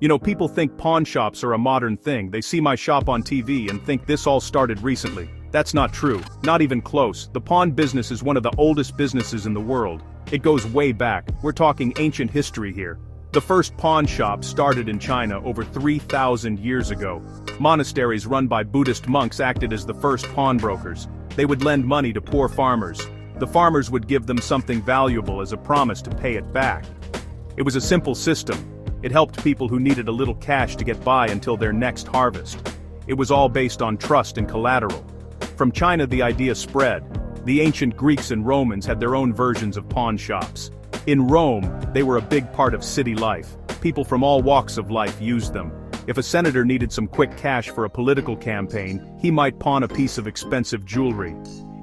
You know, people think pawn shops are a modern thing. They see my shop on TV and think this all started recently. That's not true, not even close. The pawn business is one of the oldest businesses in the world. It goes way back. We're talking ancient history here. The first pawn shop started in China over 3,000 years ago. Monasteries run by Buddhist monks acted as the first pawnbrokers. They would lend money to poor farmers. The farmers would give them something valuable as a promise to pay it back. It was a simple system. It helped people who needed a little cash to get by until their next harvest. It was all based on trust and collateral. From China the idea spread. The ancient Greeks and Romans had their own versions of pawn shops. In Rome, they were a big part of city life. People from all walks of life used them. If a senator needed some quick cash for a political campaign, he might pawn a piece of expensive jewelry.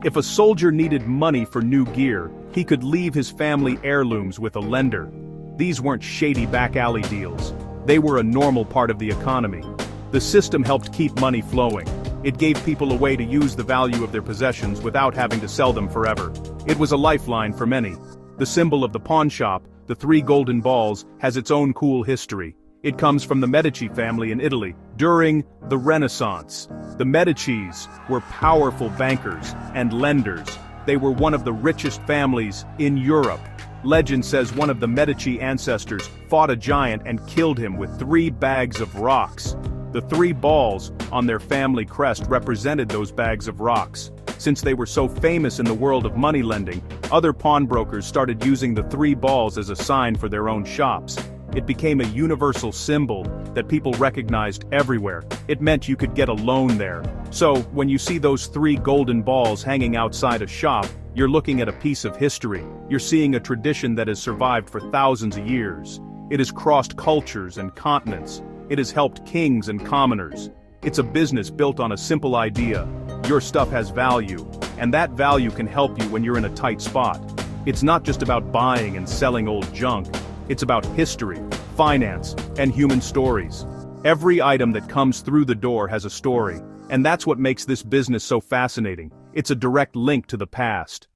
If a soldier needed money for new gear, he could leave his family heirlooms with a lender. These weren't shady back-alley deals. They were a normal part of the economy. The system helped keep money flowing. It gave people a way to use the value of their possessions without having to sell them forever. It was a lifeline for many. The symbol of the pawn shop, the 3 golden balls, has its own cool history. It comes from the Medici family in Italy during the Renaissance. The Medicis were powerful bankers and lenders. They were one of the richest families in Europe. Legend says one of the Medici ancestors fought a giant and killed him with 3 bags of rocks. The 3 balls on their family crest represented those bags of rocks. Since they were so famous in the world of money lending, other pawnbrokers started using the 3 balls as a sign for their own shops. It became a universal symbol that people recognized everywhere. It meant you could get a loan there. So, when you see those 3 golden balls hanging outside a shop, you're looking at a piece of history. You're seeing a tradition that has survived for thousands of years. It has crossed cultures and continents. It has helped kings and commoners. It's a business built on a simple idea. Your stuff has value, and that value can help you when you're in a tight spot. It's not just about buying and selling old junk. It's about history, finance, and human stories. Every item that comes through the door has a story, and that's what makes this business so fascinating. It's a direct link to the past.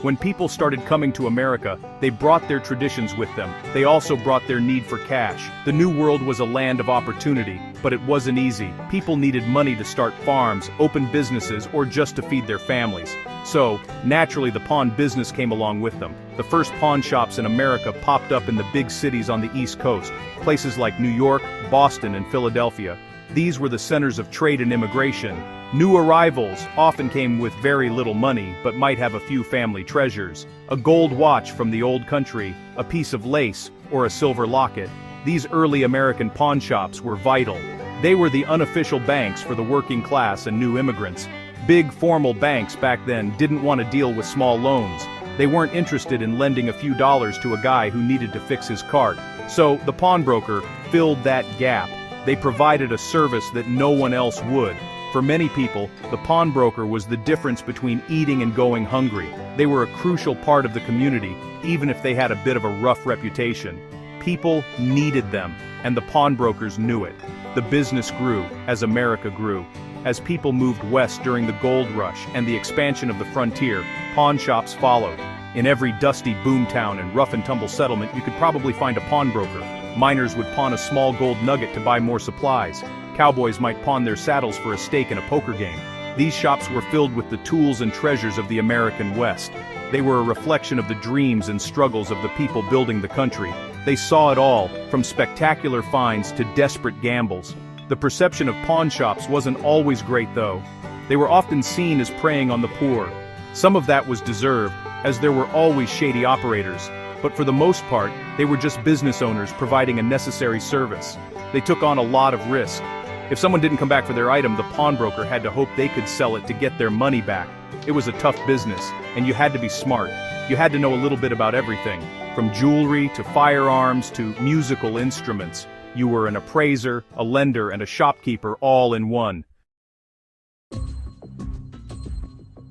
When people started coming to America, they brought their traditions with them. They also brought their need for cash. The New World was a land of opportunity, but it wasn't easy. People needed money to start farms, open businesses, or just to feed their families. So, naturally the pawn business came along with them. The first pawn shops in America popped up in the big cities on the East Coast, places like New York, Boston, and Philadelphia. These were the centers of trade and immigration. New arrivals often came with very little money, but might have a few family treasures. A gold watch from the old country, a piece of lace, or a silver locket. These early American pawn shops were vital. They were the unofficial banks for the working class and new immigrants. Big formal banks back then didn't want to deal with small loans. They weren't interested in lending a few dollars to a guy who needed to fix his cart. So the pawnbroker filled that gap. They provided a service that no one else would. For many people, the pawnbroker was the difference between eating and going hungry. They were a crucial part of the community, even if they had a bit of a rough reputation. People needed them, and the pawnbrokers knew it. The business grew as America grew. As people moved west during the gold rush and the expansion of the frontier, pawn shops followed. In every dusty boomtown and rough-and-tumble settlement, you could probably find a pawnbroker. Miners would pawn a small gold nugget to buy more supplies. Cowboys might pawn their saddles for a stake in a poker game. These shops were filled with the tools and treasures of the American West. They were a reflection of the dreams and struggles of the people building the country. They saw it all, from spectacular finds to desperate gambles. The perception of pawn shops wasn't always great though. They were often seen as preying on the poor. Some of that was deserved, as there were always shady operators. But for the most part, they were just business owners providing a necessary service. They took on a lot of risk. If someone didn't come back for their item, the pawnbroker had to hope they could sell it to get their money back. It was a tough business, and you had to be smart. You had to know a little bit about everything, from jewelry to firearms to musical instruments. You were an appraiser, a lender, and a shopkeeper all in one.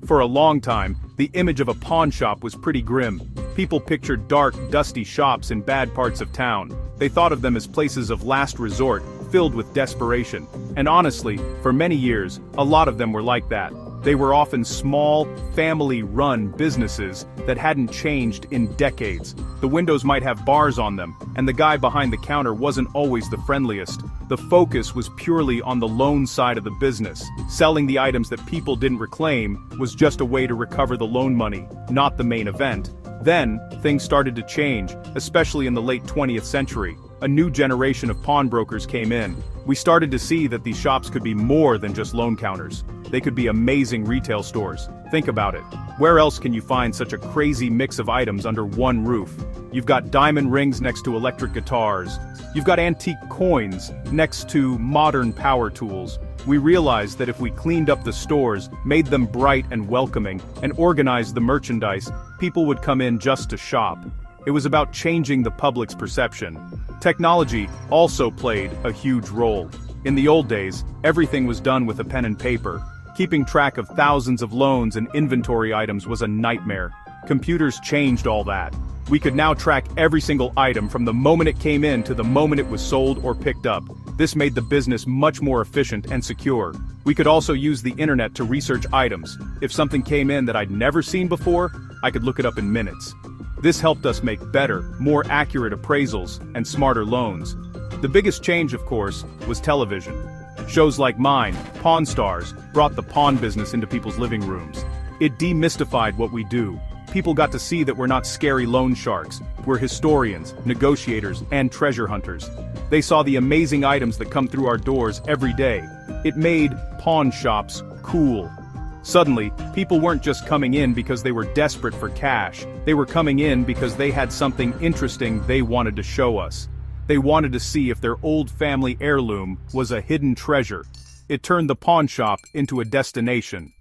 For a long time, the image of a pawn shop was pretty grim. People pictured dark, dusty shops in bad parts of town. They thought of them as places of last resort, filled with desperation. And honestly, for many years, a lot of them were like that. They were often small, family-run businesses that hadn't changed in decades. The windows might have bars on them, and the guy behind the counter wasn't always the friendliest. The focus was purely on the loan side of the business. Selling the items that people didn't reclaim was just a way to recover the loan money, not the main event. Then, things started to change, especially in the late 20th century. A new generation of pawnbrokers came in. We started to see that these shops could be more than just loan counters. They could be amazing retail stores. Think about it. Where else can you find such a crazy mix of items under one roof? You've got diamond rings next to electric guitars. You've got antique coins next to modern power tools. We realized that if we cleaned up the stores, made them bright and welcoming, and organized the merchandise, people would come in just to shop. It was about changing the public's perception. Technology also played a huge role. In the old days, everything was done with a pen and paper. Keeping track of thousands of loans and inventory items was a nightmare. Computers changed all that. We could now track every single item from the moment it came in to the moment it was sold or picked up. This made the business much more efficient and secure. We could also use the internet to research items. If something came in that I'd never seen before, I could look it up in minutes. This helped us make better, more accurate appraisals and smarter loans. The biggest change, of course, was television. Shows like mine, Pawn Stars, brought the pawn business into people's living rooms. It demystified what we do. People got to see that we're not scary loan sharks. We're historians, negotiators, and treasure hunters. They saw the amazing items that come through our doors every day. It made pawn shops cool. Suddenly, people weren't just coming in because they were desperate for cash. They were coming in because they had something interesting they wanted to show us. They wanted to see if their old family heirloom was a hidden treasure. It turned the pawn shop into a destination.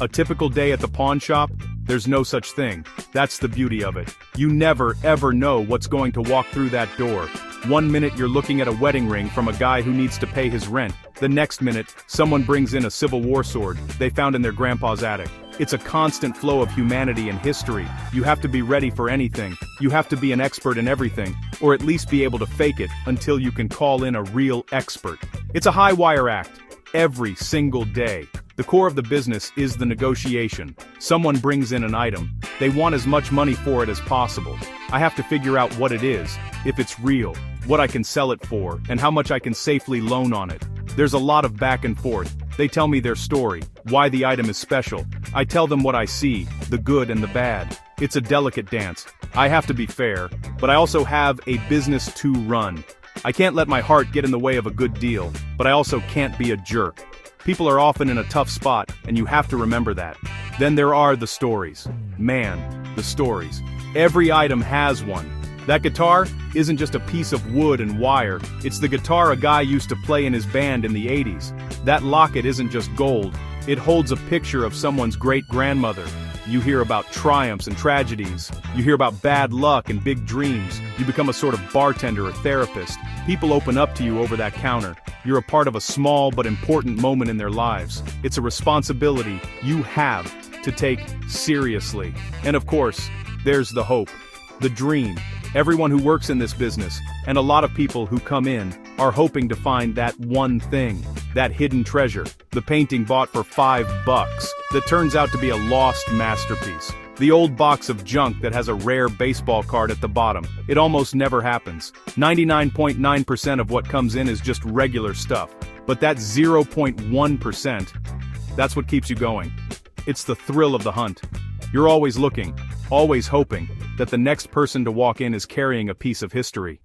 A typical day at the pawn shop? There's no such thing. That's the beauty of it. You never ever know what's going to walk through that door. One minute you're looking at a wedding ring from a guy who needs to pay his rent. The next minute, someone brings in a Civil War sword they found in their grandpa's attic. It's a constant flow of humanity and history. You have to be ready for anything. You have to be an expert in everything, or at least be able to fake it until you can call in a real expert. It's a high-wire act, every single day. The core of the business is the negotiation. Someone brings in an item. They want as much money for it as possible. I have to figure out what it is, if it's real, what I can sell it for, and how much I can safely loan on it. There's a lot of back and forth. They tell me their story, why the item is special. I tell them what I see, the good and the bad. It's a delicate dance. I have to be fair, but I also have a business to run. I can't let my heart get in the way of a good deal, but I also can't be a jerk. People are often in a tough spot, and you have to remember that. Then there are the stories. Man, the stories. Every item has one. That guitar isn't just a piece of wood and wire, it's the guitar a guy used to play in his band in the 80s. That locket isn't just gold, it holds a picture of someone's great-grandmother. You hear about triumphs and tragedies. You hear about bad luck and big dreams. You become a sort of bartender or therapist. People open up to you over that counter. You're a part of a small but important moment in their lives. It's a responsibility you have to take seriously. And of course, there's the hope, the dream. Everyone who works in this business, and a lot of people who come in, are hoping to find that one thing, that hidden treasure, the painting bought for $5 that turns out to be a lost masterpiece. The old box of junk that has a rare baseball card at the bottom. It almost never happens. 99.9% of what comes in is just regular stuff. But that 0.1%, that's what keeps you going. It's the thrill of the hunt. You're always looking, always hoping, that the next person to walk in is carrying a piece of history.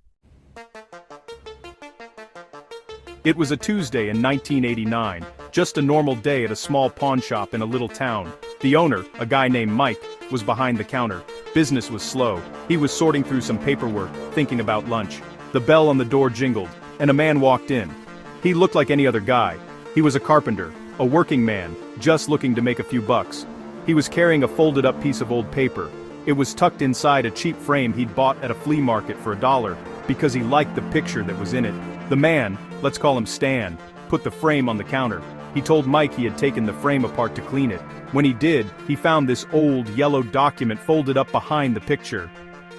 It was a Tuesday in 1989, just a normal day at a small pawn shop in a little town. The owner, a guy named Mike, was behind the counter. Business was slow. He was sorting through some paperwork, thinking about lunch. The bell on the door jingled, and a man walked in. He looked like any other guy. He was a carpenter, a working man, just looking to make a few bucks. He was carrying a folded-up piece of old paper. It was tucked inside a cheap frame he'd bought at a flea market for $1 because he liked the picture that was in it. The man, let's call him Stan, put the frame on the counter. He told Mike he had taken the frame apart to clean it. When he did, he found this old yellow document folded up behind the picture.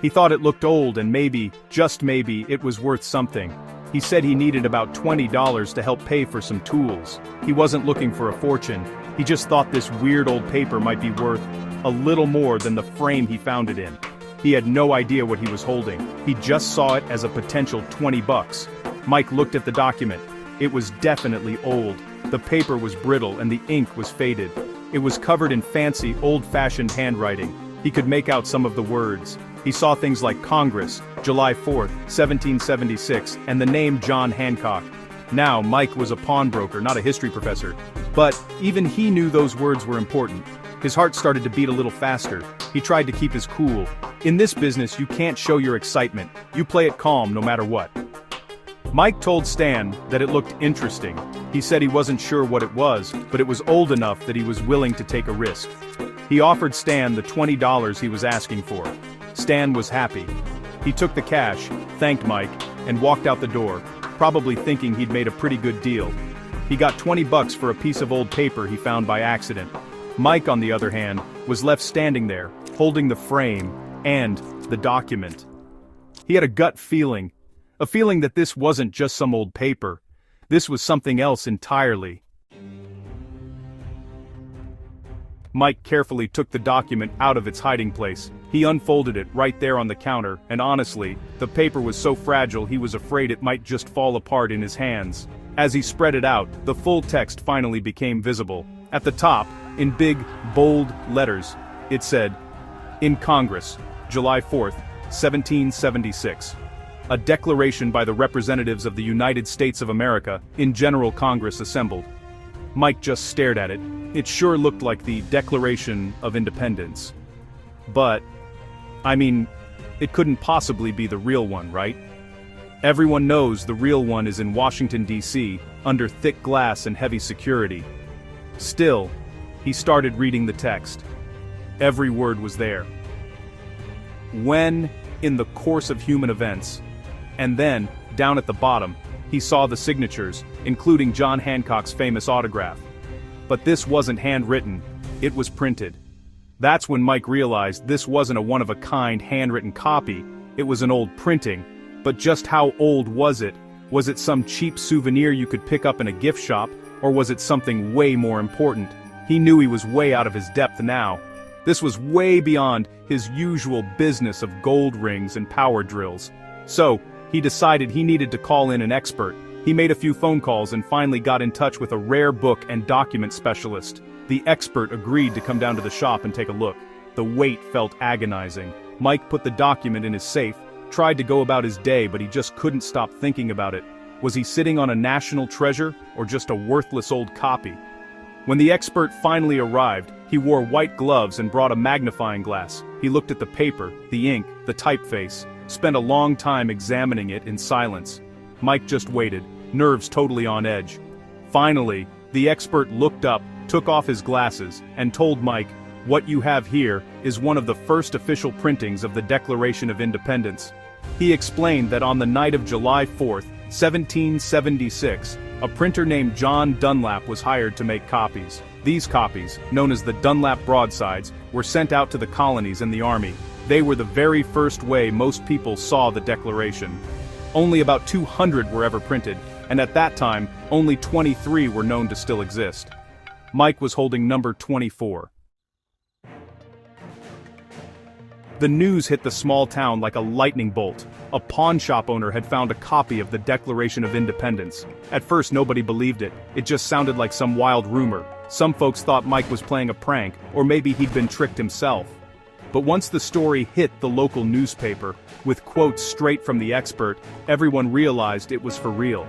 He thought it looked old and maybe, just maybe, it was worth something. He said he needed about $20 to help pay for some tools. He wasn't looking for a fortune. He just thought this weird old paper might be worth a little more than the frame he found it in. He had no idea what he was holding. He just saw it as a potential $20. Mike looked at the document. It was definitely old. The paper was brittle and the ink was faded. It was covered in fancy, old-fashioned handwriting. He could make out some of the words. He saw things like Congress, July 4, 1776, and the name John Hancock. Now, Mike was a pawnbroker, not a history professor. But even he knew those words were important. His heart started to beat a little faster. He tried to keep his cool. In this business, you can't show your excitement. You play it calm no matter what. Mike told Stan that it looked interesting. He said he wasn't sure what it was, but it was old enough that he was willing to take a risk. He offered Stan the $20 he was asking for. Stan was happy. He took the cash, thanked Mike, and walked out the door, probably thinking he'd made a pretty good deal. He got $20 for a piece of old paper he found by accident. Mike, on the other hand, was left standing there, holding the frame and the document. He had a gut feeling. A feeling that this wasn't just some old paper. This was something else entirely. Mike carefully took the document out of its hiding place. He unfolded it right there on the counter, and honestly, the paper was so fragile he was afraid it might just fall apart in his hands. As he spread it out, the full text finally became visible. At the top, in big, bold letters, it said, "In Congress, July 4th, 1776. A declaration by the representatives of the United States of America in General Congress assembled." Mike just stared at it. It sure looked like the Declaration of Independence. But, I mean, it couldn't possibly be the real one, right? Everyone knows the real one is in Washington, D.C., under thick glass and heavy security. Still, he started reading the text. Every word was there. When, in the course of human events, and then, down at the bottom, he saw the signatures, including John Hancock's famous autograph. But this wasn't handwritten, it was printed. That's when Mike realized this wasn't a one-of-a-kind handwritten copy, it was an old printing. But just how old was it? Was it some cheap souvenir you could pick up in a gift shop, or was it something way more important? He knew he was way out of his depth now. This was way beyond his usual business of gold rings and power drills. So, he decided he needed to call in an expert. He made a few phone calls and finally got in touch with a rare book and document specialist. The expert agreed to come down to the shop and take a look. The wait felt agonizing. Mike put the document in his safe, tried to go about his day, but he just couldn't stop thinking about it. Was he sitting on a national treasure, or just a worthless old copy? When the expert finally arrived, he wore white gloves and brought a magnifying glass. He looked at the paper, the ink, the typeface, spent a long time examining it in silence. Mike just waited, nerves totally on edge. Finally, the expert looked up, took off his glasses, and told Mike, "What you have here is one of the first official printings of the Declaration of Independence." He explained that on the night of July 4th, 1776, a printer named John Dunlap was hired to make copies. These copies, known as the Dunlap broadsides, were sent out to the colonies and the army. They were the very first way most people saw the Declaration. Only about 200 were ever printed, and at that time, only 23 were known to still exist. Mike was holding number 24. The news hit the small town like a lightning bolt. A pawn shop owner had found a copy of the Declaration of Independence. At first nobody believed it, it just sounded like some wild rumor. Some folks thought Mike was playing a prank, or maybe he'd been tricked himself. But once the story hit the local newspaper, with quotes straight from the expert, everyone realized it was for real.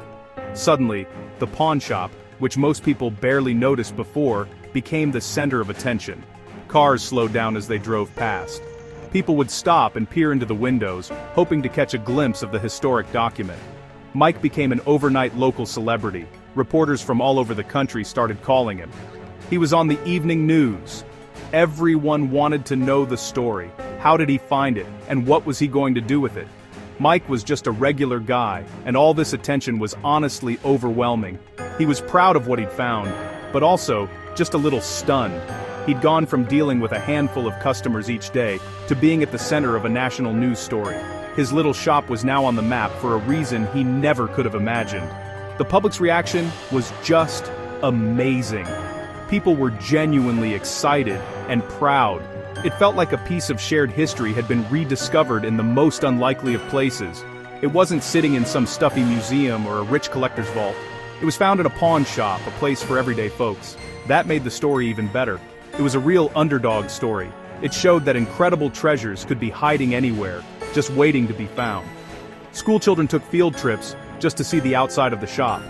Suddenly, the pawn shop, which most people barely noticed before, became the center of attention. Cars slowed down as they drove past. People would stop and peer into the windows, hoping to catch a glimpse of the historic document. Mike became an overnight local celebrity. Reporters from all over the country started calling him. He was on the evening news. Everyone wanted to know the story. How did he find it, and what was he going to do with it? Mike was just a regular guy, and all this attention was honestly overwhelming. He was proud of what he'd found, but also just a little stunned. He'd gone from dealing with a handful of customers each day to being at the center of a national news story. His little shop was now on the map for a reason he never could have imagined. The public's reaction was just amazing. People were genuinely excited and proud. It felt like a piece of shared history had been rediscovered in the most unlikely of places. It wasn't sitting in some stuffy museum or a rich collector's vault. It was found at a pawn shop, a place for everyday folks. That made the story even better. It was a real underdog story. It showed that incredible treasures could be hiding anywhere, just waiting to be found. School children took field trips just to see the outside of the shop.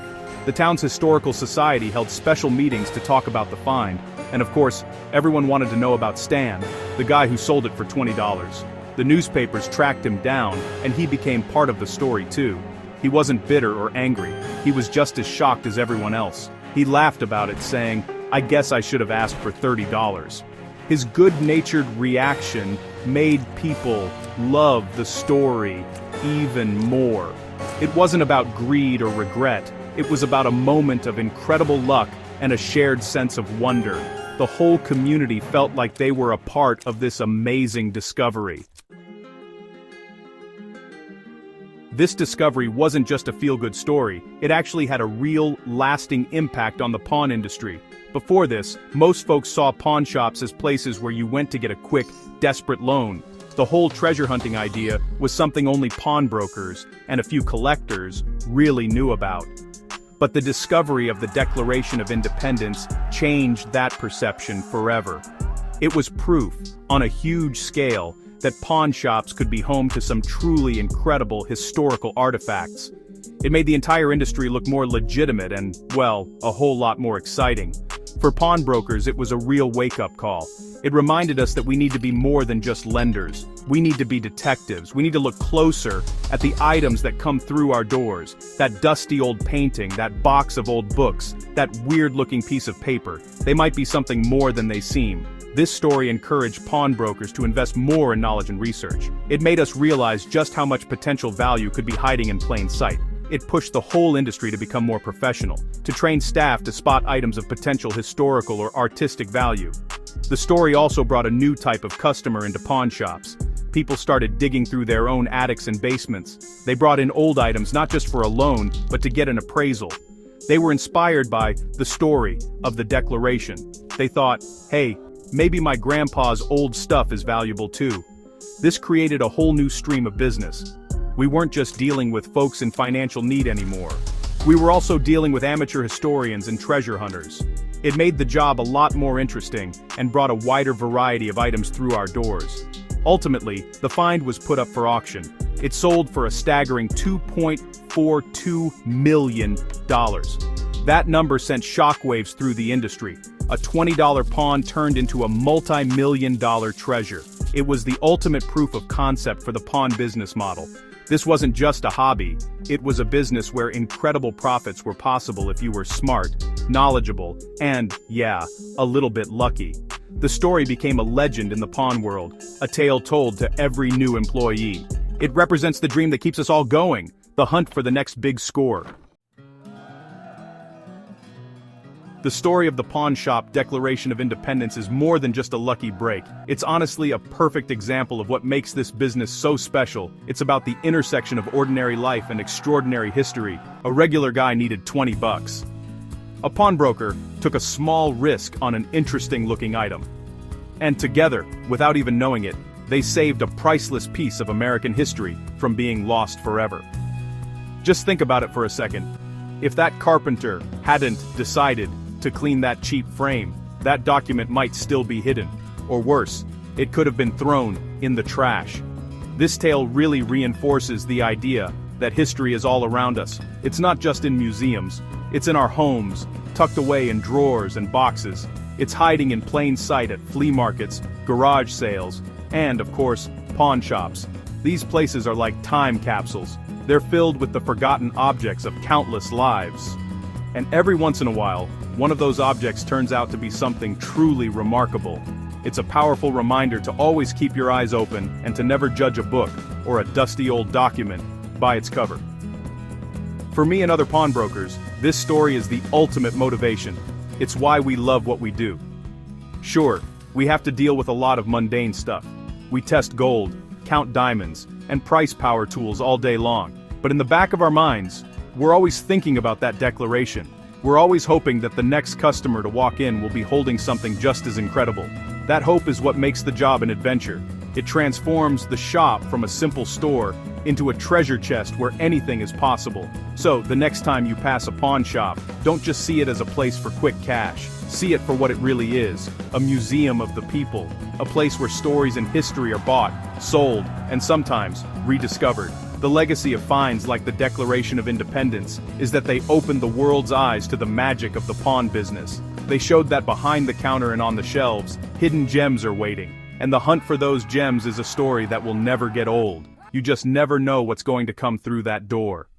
The town's historical society held special meetings to talk about the find, and of course, everyone wanted to know about Stan, the guy who sold it for $20. The newspapers tracked him down, and he became part of the story too. He wasn't bitter or angry, he was just as shocked as everyone else. He laughed about it, saying, "I guess I should have asked for $30. His good-natured reaction made people love the story even more. It wasn't about greed or regret, it was about a moment of incredible luck and a shared sense of wonder. The whole community felt like they were a part of this amazing discovery. This discovery wasn't just a feel-good story, it actually had a real, lasting impact on the pawn industry. Before this, most folks saw pawn shops as places where you went to get a quick, desperate loan. The whole treasure hunting idea was something only pawnbrokers and a few collectors really knew about. But the discovery of the Declaration of Independence changed that perception forever. It was proof, on a huge scale, that pawn shops could be home to some truly incredible historical artifacts. It made the entire industry look more legitimate and, well, a whole lot more exciting. For pawnbrokers, it was a real wake-up call. It reminded us that we need to be more than just lenders. We need to be detectives. We need to look closer at the items that come through our doors. That dusty old painting, that box of old books, that weird-looking piece of paper. They might be something more than they seem. This story encouraged pawnbrokers to invest more in knowledge and research. It made us realize just how much potential value could be hiding in plain sight. It pushed the whole industry to become more professional, to train staff to spot items of potential historical or artistic value. The story also brought a new type of customer into pawn shops. People started digging through their own attics and basements. They brought in old items not just for a loan, but to get an appraisal. They were inspired by the story of the Declaration. They thought, hey, maybe my grandpa's old stuff is valuable too. This created a whole new stream of business. We weren't just dealing with folks in financial need anymore. We were also dealing with amateur historians and treasure hunters. It made the job a lot more interesting and brought a wider variety of items through our doors. Ultimately, the find was put up for auction. It sold for a staggering $2.42 million. That number sent shockwaves through the industry. A $20 pawn turned into a multi-million-dollar treasure. It was the ultimate proof of concept for the pawn business model. This wasn't just a hobby, it was a business where incredible profits were possible if you were smart, knowledgeable, and, yeah, a little bit lucky. The story became a legend in the pawn world, a tale told to every new employee. It represents the dream that keeps us all going, the hunt for the next big score. The story of the pawn shop Declaration of Independence is more than just a lucky break. It's honestly a perfect example of what makes this business so special. It's about the intersection of ordinary life and extraordinary history. A regular guy needed $20. A pawnbroker took a small risk on an interesting-looking item. And together, without even knowing it, they saved a priceless piece of American history from being lost forever. Just think about it for a second. If that carpenter hadn't decided to clean that cheap frame, that document might still be hidden. Or worse, it could have been thrown in the trash. This tale really reinforces the idea that history is all around us. It's not just in museums, it's in our homes, tucked away in drawers and boxes. It's hiding in plain sight at flea markets, garage sales, and, of course, pawn shops. These places are like time capsules. They're filled with the forgotten objects of countless lives. And every once in a while, one of those objects turns out to be something truly remarkable. It's a powerful reminder to always keep your eyes open and to never judge a book or a dusty old document by its cover. For me and other pawnbrokers, this story is the ultimate motivation. It's why we love what we do. Sure, we have to deal with a lot of mundane stuff. We test gold, count diamonds, and price power tools all day long. But in the back of our minds, we're always thinking about that declaration. We're always hoping that the next customer to walk in will be holding something just as incredible. That hope is what makes the job an adventure. It transforms the shop from a simple store into a treasure chest where anything is possible. So, the next time you pass a pawn shop, don't just see it as a place for quick cash. See it for what it really is, a museum of the people, a place where stories and history are bought, sold, and sometimes rediscovered. The legacy of finds like the Declaration of Independence is that they opened the world's eyes to the magic of the pawn business. They showed that behind the counter and on the shelves, hidden gems are waiting. And the hunt for those gems is a story that will never get old. You just never know what's going to come through that door.